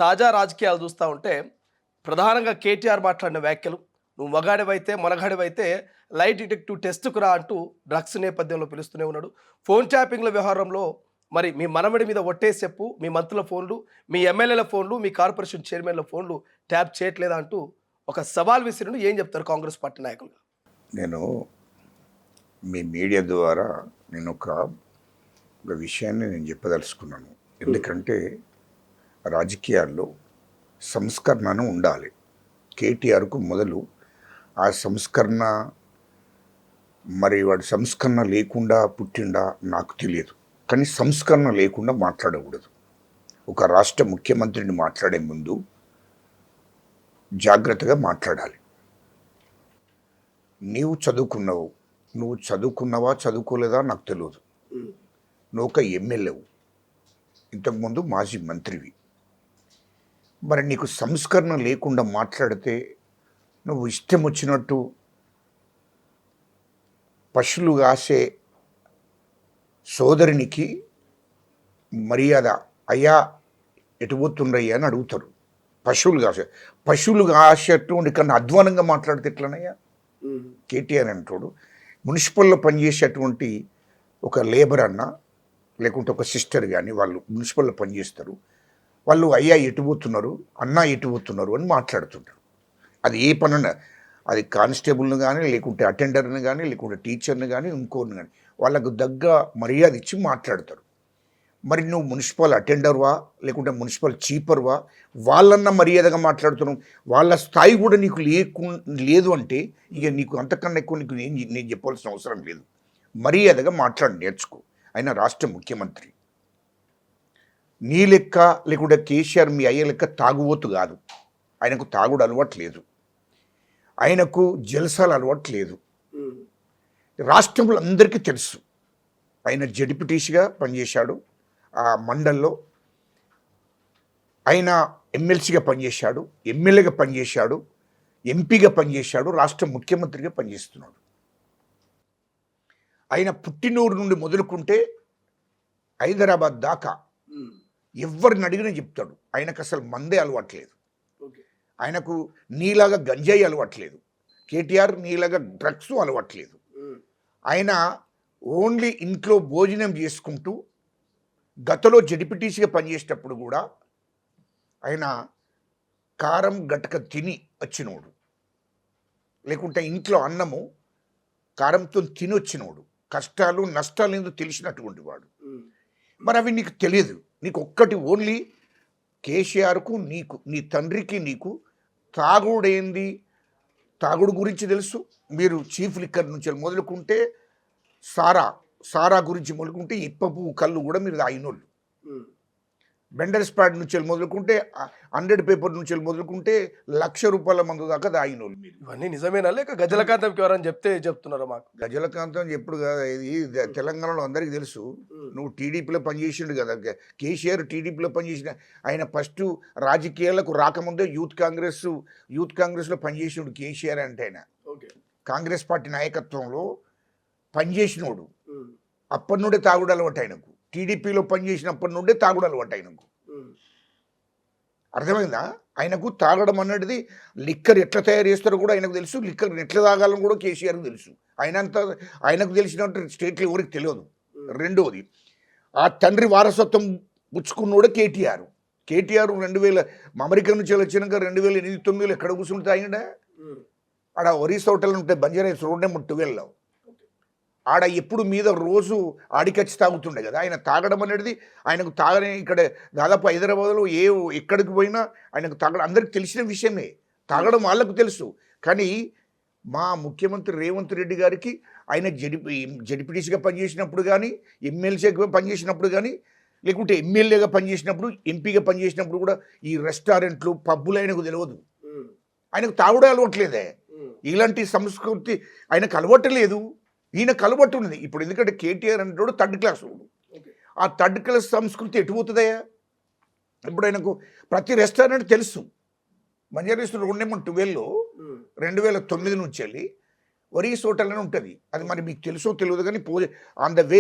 తాజా రాజకీయాలు చూస్తూ ఉంటే ప్రధానంగా కేటీఆర్ మాట్లాడిన వ్యాఖ్యలు, నువ్వు మగాడివైతే మొనగాడివైతే లైట్ డిటెక్టివ్ టెస్ట్కు రా అంటూ డ్రగ్స్ నేపథ్యంలో పిలుస్తూనే ఉన్నాడు. ఫోన్ ట్యాపింగ్ల వ్యవహారంలో మరి మీ మనవడి మీద ఒట్టేసి చెప్పు, మీ మంత్రుల ఫోన్లు, మీ ఎమ్మెల్యేల ఫోన్లు, మీ కార్పొరేషన్ చైర్మన్ల ఫోన్లు ట్యాప్ చేయట్లేదా అంటూ ఒక సవాల్ విసిరిను. ఏం చెప్తారు కాంగ్రెస్ పార్టీ నాయకులుగా? నేను మీ మీడియా ద్వారా నేను ఒక విషయాన్ని నేను చెప్పదలుచుకున్నాను. ఎందుకంటే రాజకీయాల్లో సంస్కరణను ఉండాలి. కేటీఆర్కు మొదలు ఆ సంస్కరణ, మరి వాడు సంస్కరణ లేకుండా పుట్టిండా నాకు తెలియదు, కానీ సంస్కరణ లేకుండా మాట్లాడకూడదు. ఒక రాష్ట్ర ముఖ్యమంత్రిని మాట్లాడే ముందు జాగ్రత్తగా మాట్లాడాలి. నువ్వు చదువుకున్నావా చదువుకోలేదా నాకు తెలియదు. నువ్వు ఒక ఎమ్మెల్యేవు, ఇంతకుముందు మాజీ మంత్రివి. మరి నీకు సంస్కరణ లేకుండా మాట్లాడితే నువ్వు ఇష్టం వచ్చినట్టు పశువులు కాసే సోదరునికి మర్యాద, అయ్యా ఎటుపోతుండ్రయ్యా అని అడుగుతారు. పశువులు కాసేటువంటి కన్నా అధ్వానంగా మాట్లాడితే ఎట్లనయ్యా? కేటీఆర్ అంటాడు మున్సిపల్లో పనిచేసేటువంటి ఒక లేబర్ అన్న లేకుంటే ఒక సిస్టర్ కానీ వాళ్ళు మున్సిపల్లో పనిచేస్తారు, వాళ్ళు అయ్యా ఎటుపోతున్నారు, అన్న ఎటుపోతున్నారు అని మాట్లాడుతుంటారు. అది ఏ పనన్నా, అది కానిస్టేబుల్ని కానీ లేకుంటే అటెండర్ని కానీ లేకుంటే టీచర్ని కానీ ఇంకోరిని కానీ వాళ్ళకు దగ్గ మర్యాద ఇచ్చి మాట్లాడతారు. మరి నువ్వు మున్సిపల్ అటెండర్వా లేకుంటే మున్సిపల్ చీపర్వా, వాళ్ళన్న మర్యాదగా మాట్లాడుతున్నావు. వాళ్ళ స్థాయి కూడా నీకు లేదు అంటే ఇక నీకు అంతకన్నా ఎక్కువ నీకు నేను చెప్పాల్సిన అవసరం లేదు. మర్యాదగా మాట్లాడి నేర్చుకో. ఆయన రాష్ట్ర ముఖ్యమంత్రి. నీ లెక్క లేకుంటే కేసీఆర్ మీ అయ్యే లెక్క తాగుబోతు కాదు. ఆయనకు తాగుడు అలవాటు లేదు, ఆయనకు జల్సాలు అలవాటు లేదు. రాష్ట్రంలో అందరికీ తెలుసు. ఆయన జడ్పీటీసీగా పనిచేశాడు, ఆ మండల్లో ఆయన ఎమ్మెల్సీగా పనిచేశాడు, ఎమ్మెల్యేగా పనిచేశాడు, ఎంపీగా పనిచేశాడు, రాష్ట్ర ముఖ్యమంత్రిగా పనిచేస్తున్నాడు. ఆయన పుట్టినూరు నుండి మొదలుకుంటే హైదరాబాద్ దాకా ఎవరిని అడిగినా చెప్తాడు. ఆయనకు అసలు మందే అలవాట్లేదు, ఆయనకు నీలాగా గంజాయి అలవాట్లేదు, కేటీఆర్ నీలాగా డ్రగ్స్ అలవాట్లేదు. ఆయన ఓన్లీ ఇంట్లో భోజనం చేసుకుంటూ, గతంలో జడ్పీటీసీగా పనిచేసేటప్పుడు కూడా ఆయన కారం గటక తిని వచ్చినోడు, లేకుంటే ఇంట్లో అన్నము కారంతో తిని వచ్చినోడు, కష్టాలు నష్టాలు ఏందో తెలిసినటువంటి వాడు. మరి అవి నీకు తెలియదు. నీకు ఒక్కటి ఓన్లీ కేసీఆర్కు, నీకు, నీ తండ్రికి, నీకు తాగుడేంది, తాగుడు గురించి తెలుసు. మీరు చీఫ్ లిక్కర్ నుంచి మొదలుకుంటే సారా గురించి మొదలుకుంటే ఇప్పపు కళ్ళు కూడా మీరు తాగినోళ్ళు. బెండర్ స్పాడ్ నుంచి మొదలుకుంటే 100 పేపర్ నుంచి మొదలుకుంటే ₹1,00,000 మందు దాకా తాగినోళ్ళు మీరు. ఇవన్నీ నిజమేనా లేక గజలకాంతంకి ఎవరైనా చెప్తున్నారా? మాకు గజలకాంతం ఎప్పుడు కదా, ఇది తెలంగాణలో అందరికీ తెలుసు. నువ్వు టీడీపీలో పనిచేసిండు కదా, కేసీఆర్ టీడీపీలో పనిచేసిన ఆయన. ఫస్ట్ రాజకీయాలకు రాకముందే యూత్ కాంగ్రెస్లో పనిచేసినోడు కేసీఆర్. అంటే ఆయన కాంగ్రెస్ పార్టీ నాయకత్వంలో పనిచేసినోడు. అప్పటి నుండే తాగుడు అలవాటు ఆయనకు. టీడీపీలో పనిచేసినప్పటి నుండే తాగుడు అలవాటు ఆయనకు. అర్థమైందా? ఆయనకు తాగడం అన్నది, లిక్కర్ ఎట్లా తయారు చేస్తారో కూడా ఆయనకు తెలుసు, లిక్కర్ ఎట్లా తాగాలని కూడా కేసీఆర్కి తెలుసు. ఆయనకు తెలిసినట్టు స్టేట్లో ఎవరికి తెలియదు. రెండోది, ఆ తండ్రి వారసత్వం పుచ్చుకున్నోడే కేటీఆర్. 2000 అమెరికా నుంచి వచ్చినాక 2008-9 ఎక్కడ కూర్చుంటే తాగినా? ఆడ ఒరిస్సా హోటల్ ఉంటే బంజారా రోడ్ నెంబర్ 12లో. ఆడ ఎప్పుడు మీద రోజు ఆడికచ్చి తాగుతుండే కదా. ఆయన తాగడం అనేది ఆయనకు తాగని, ఇక్కడ దాదాపు హైదరాబాద్లో ఎక్కడికి పోయినా ఆయనకు తాగడం అందరికి తెలిసిన విషయమే. తాగడం వాళ్ళకు తెలుసు. కానీ మా ముఖ్యమంత్రి రేవంత్ రెడ్డి గారికి ఆయన జడ్పీటీసీగా పనిచేసినప్పుడు కానీ, ఎమ్మెల్సీగా పనిచేసినప్పుడు కానీ, లేకుంటే ఎమ్మెల్యేగా పనిచేసినప్పుడు, ఎంపీగా పనిచేసినప్పుడు కూడా ఈ రెస్టారెంట్లు, పబ్బులు ఆయనకు తెలియదు. ఆయనకు తాగుడే అలవట్లేదే. ఇలాంటి సంస్కృతి ఆయనకు అలవట్లేదు, ఈయనకు అలవాటు ఉన్నది. ఇప్పుడు ఎందుకంటే కేటీఆర్ అంటాడు 3rd క్లాస్ వాడు. ఆ 3rd క్లాస్ సంస్కృతి ఎటుపోతుందయ్యా? ఇప్పుడు ఆయనకు ప్రతి రెస్టారెంట్ తెలుసు. బంజారా రోడ్ నెంబర్ 12లో 2009 నుంచి వెళ్ళి ఒరిస్సా హోటల్ అని ఉంటుంది. అది మరి మీకు తెలుసో తెలియదు కానీ ఆన్ ద వే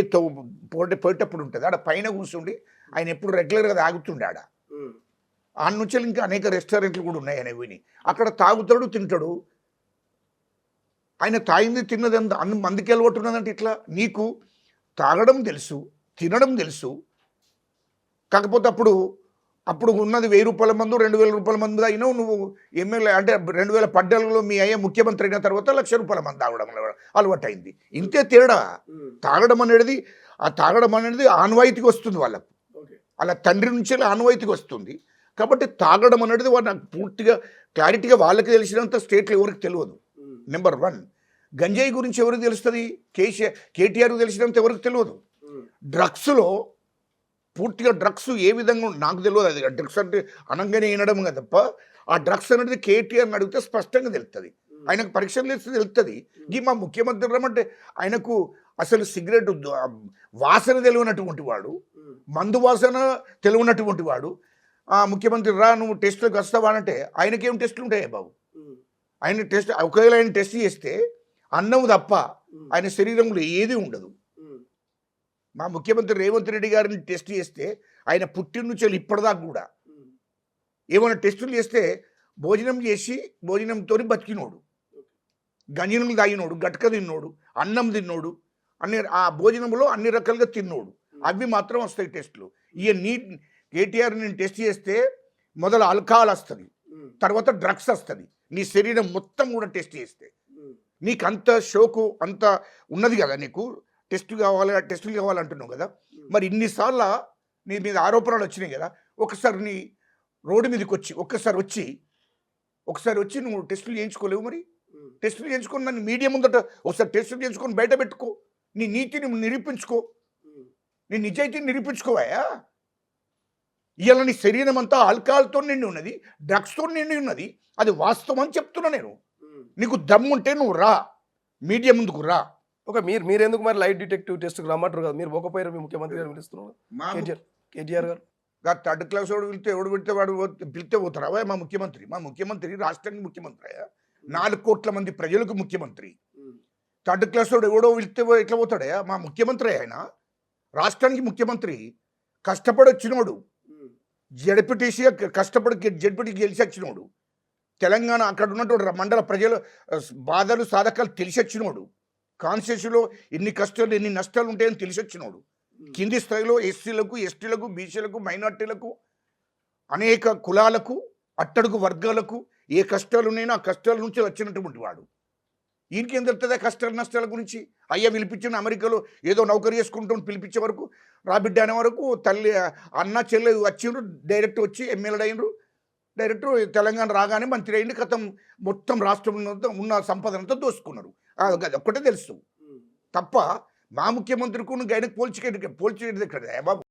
పోయేటప్పుడు ఉంటుంది. ఆడ పైన కూర్చుండి ఆయన ఎప్పుడు రెగ్యులర్గా తాగుతుండే. ఆడ ఆ నుంచి ఇంకా అనేక రెస్టారెంట్లు కూడా ఉన్నాయి ఆయన విని అక్కడ తాగుతాడు తింటాడు. ఆయన తాగింది తిన్నది అంత అన్ని మందికి అలవాటు ఉన్నదంటే ఇట్లా నీకు తాగడం తెలుసు, తినడం తెలుసు. కాకపోతే అప్పుడు ఉన్నది 1000 రూపాయల మందు 2000 రూపాయల మందు అయినావు నువ్వు ఎమ్మెల్యే అంటే 2014లో మీ అయ్యే ముఖ్యమంత్రి అయిన తర్వాత 1,00,000 రూపాయల మంది తాగడం అలవాటు అయింది. ఇంతే తేడా. తాగడం అనేది ఆన్వాయితీకి వస్తుంది వాళ్ళకు, అలా తండ్రి నుంచి ఆన్వాయితీకి వస్తుంది. కాబట్టి తాగడం అనేది నాకు పూర్తిగా క్లారిటీగా వాళ్ళకి తెలిసినంత స్టేట్లో ఎవరికి తెలియదు. నెంబర్ 1 గంజాయి గురించి ఎవరికి తెలుస్తుంది? కేటీఆర్కి తెలిసినంత ఎవరికి తెలియదు. డ్రగ్స్లో పూర్తిగా డ్రగ్స్ ఏ విధంగా నాకు తెలియదు. అది డ్రగ్స్ అంటే అనగానే వినడం కదా తప్ప ఆ డ్రగ్స్ అనేది కేటీఆర్ని అడిగితే స్పష్టంగా తెలుస్తుంది. ఆయనకు పరీక్షలు చేస్తే తెలుస్తుంది. ఈ మా ముఖ్యమంత్రి రమ్మంటే ఆయనకు అసలు సిగరెట్ వాసన తెలియనటువంటి వాడు, మందు వాసన తెలియనటువంటి వాడు ముఖ్యమంత్రి రా నువ్వు టెస్ట్లకు వస్తావా అంటే ఆయనకేం టెస్టులు ఉంటాయా బాబు? ఆయన ఒకవేళ ఆయన టెస్ట్ చేస్తే అన్నం తప్ప ఆయన శరీరంలో ఏది ఉండదు. మా ముఖ్యమంత్రి రేవంత్ రెడ్డి గారిని టెస్ట్ చేస్తే ఆయన పుట్టిన నుంచి ఇప్పటిదాకా కూడా ఏమైనా టెస్టులు చేస్తే భోజనం చేసి భోజనంతో బతికినోడు, గంజినలు తాగినోడు, గట్క తిన్నోడు, అన్నం తిన్నోడు, ఆ భోజనంలో అన్ని రకాలుగా తిన్నోడు. అవి మాత్రం వస్తాయి టెస్టులు. కేటీఆర్ నేను టెస్ట్ చేస్తే మొదలు ఆల్కహాల్ వస్తుంది, తర్వాత డ్రగ్స్ వస్తుంది. నీ శరీరం మొత్తం కూడా టెస్ట్ చేస్తే నీకు అంత షోకు అంత ఉన్నది కదా, నీకు టెస్టులు కావాలంటున్నావు కదా. మరి ఇన్నిసార్లు నీ మీద ఆరోపణలు వచ్చినాయి కదా, ఒకసారి నీ రోడ్డు మీదకి వచ్చి ఒకసారి వచ్చి నువ్వు టెస్టులు చేయించుకోలేవు. మరి టెస్టులు చేయించుకొని నన్ను మీడియా ముందట ఒకసారి టెస్టులు చేయించుకొని బయట పెట్టుకో, నీ నీతిని నిరూపించుకో, నీ నిజాయితీని నిరూపించుకోవాయా. ఇవాళ నీ శరీరం అంతా ఆల్కహాల్తో నిండి ఉన్నది, డ్రగ్స్తో నిండి ఉన్నది. అది వాస్తవం అని చెప్తున్నా నేను. నీకు దమ్ముంటే నువ్వు రా, మీడియా ముందుకు రా. మీరు ఎందుకు మరి లైట్ డిటెక్టివ్ టెస్ట్కి రమ్మంటారు కదా, మీరు పోకపోయారు? మీ ముఖ్యమంత్రి గారు పిలుస్తున్నారు, కేటీఆర్ గారు. 3rd క్లాస్ వాడు పిలిస్తే పోతారా? మా ముఖ్యమంత్రి రాష్ట్రానికి ముఖ్యమంత్రి అయ్యా, 4 కోట్ల మంది ప్రజలకు ముఖ్యమంత్రి. 3rd క్లాస్ వాడు ఎవడో పిలిస్తే ఎట్లా పోతాడయా? మా ముఖ్యమంత్రి ఆయన రాష్ట్రానికి ముఖ్యమంత్రి. కష్టపడి వచ్చినోడు, జడ్పీటీసీగా జడ్పీటీ గెలిచి వచ్చినోడు, తెలంగాణ అక్కడ ఉన్నటువంటి మండల ప్రజల బాధలు సాధకాలు తెలిసి వచ్చినోడు, కాన్స్టిట్యూషన్లో ఎన్ని కష్టాలు ఎన్ని నష్టాలు ఉంటాయని తెలిసి వచ్చినోడు, కింది స్థాయిలో ఎస్సీలకు ఎస్టీలకు బీసీలకు మైనార్టీలకు అనేక కులాలకు అట్టడుగు వర్గాలకు ఏ కష్టాలు ఉన్నాయో ఆ కష్టాల నుంచి వచ్చినటువంటి వాడు. ఈయనకేం తెలుస్తుంది కష్టాల నష్టాల గురించి? అయ్యా పిలిపించిన అమెరికాలో ఏదో నౌకరీ చేసుకుంటూ పిలిపించే వరకు, రాబిడ్డ అనే వరకు తల్లి అన్న చెల్లె వచ్చిండ్రు, డైరెక్ట్ వచ్చి ఎమ్మెల్యే అయినరు, డైరెక్ట్ తెలంగాణ రాగానే మంత్రి అయింది, కథం మొత్తం రాష్ట్రంలో ఉన్న సంపదనంతా దోసుకున్నారు. అది ఒక్కటే తెలుసు తప్ప మా ముఖ్యమంత్రికి ఆయనకు పోల్చేది ఎక్కడ బాబు?